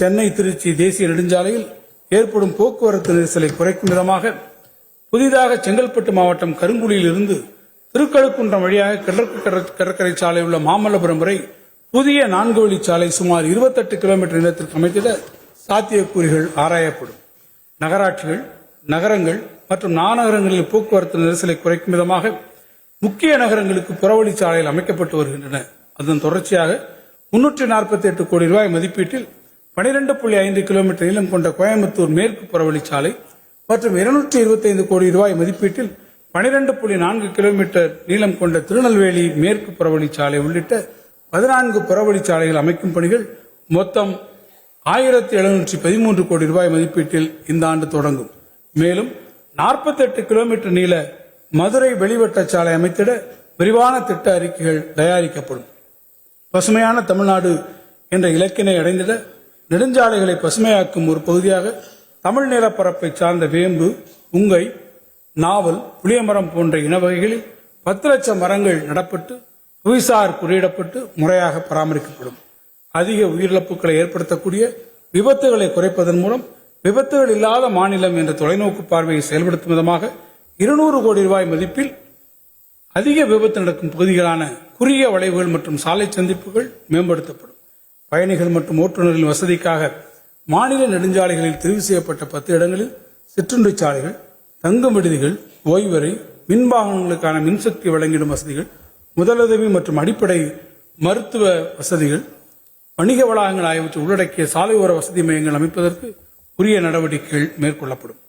சென்னை திருச்சி தேசிய நெடுஞ்சாலையில் ஏற்படும் போக்குவரத்து நெரிசலை குறைக்கும் விதமாக புதிதாக செங்கல்பட்டு மாவட்டம் கருங்குடியில் இருந்து திருக்கழுக்குன்றம் வழியாக கடற்கரை சாலை உள்ள மாமல்லபுரம் வரை புதிய 4 வழிச்சாலை சுமார் 28 கிலோமீட்டர் நீளத்திற்கு அமைத்திட சாத்தியக்கூறுகள் ஆராயப்படும். நகராட்சிகள், நகரங்கள் மற்றும் மாநகரங்களில் போக்குவரத்து நெரிசலை குறைக்கும் விதமாக முக்கிய நகரங்களுக்கு புறவழிச்சாலைகள் அமைக்கப்பட்டு வருகின்றன. அதன் தொடர்ச்சியாக 348 கோடி ரூபாய் மதிப்பீட்டில் 12.5 கிலோமீட்டர் நீளம் கொண்ட கோயம்புத்தூர் மேற்கு புறவழிச்சாலை மற்றும் 225 கோடி ரூபாய் மதிப்பீட்டில் 12.4 கிலோமீட்டர் நீளம் கொண்ட திருநெல்வேலி மேற்கு புறவழிச்சாலை உள்ளிட்ட 14 புறவழிச்சாலைகள் அமைக்கும் பணிகள் மொத்தம் 1713 கோடி ரூபாய் மதிப்பீட்டில் இந்த ஆண்டு தொடங்கும். மேலும் 48 கிலோமீட்டர் நீள மதுரை வெளிவட்ட சாலை அமைத்திட விரிவான திட்ட அறிக்கைகள் தயாரிக்கப்படும். பசுமையான தமிழ்நாடு என்ற இலக்கினை அடைந்திட நெடுஞ்சாலைகளை பசுமையாக்கும் ஒரு பகுதியாக தமிழ் நிலப்பரப்பை சார்ந்த வேம்பு, உங்கை, நாவல், புளியமரம் போன்ற இன வகைகளில் 10 லட்சம் மரங்கள் நடப்பட்டு புவிசார் குறியிடப்பட்டு முறையாக பராமரிக்கப்படும். அதிக உயிரிழப்புகளை ஏற்படுத்தக்கூடிய விபத்துகளை குறைப்பதன் மூலம் விபத்துகள் இல்லாத மாநிலம் என்ற தொலைநோக்கு பார்வையை செயல்படுத்தும் விதமாக 200 கோடி ரூபாய் மதிப்பில் அதிக விபத்து நடக்கும் பகுதிகளான குறுகிய வளைவுகள் மற்றும் சாலை சந்திப்புகள் மேம்படுத்தப்படும். பயணிகள் மற்றும் ஓட்டுநர்களின் வசதிக்காக மாநில நெடுஞ்சாலைகளில் தெரிவு செய்யப்பட்ட 10 இடங்களில் சிற்றுண்டி சாலைகள், தங்கும் விடுதிகள், ஓய்வறை, மின்வாகனங்களுக்கான மின்சக்தி வழங்கிடும் வசதிகள், முதலுதவி மற்றும் அடிப்படை மருத்துவ வசதிகள், வணிக வளாகங்கள் ஆகியவற்றை உள்ளடக்கிய சாலையோர வசதி மையங்கள் அமைப்பதற்கு உரிய நடவடிக்கைகள் மேற்கொள்ளப்படும்.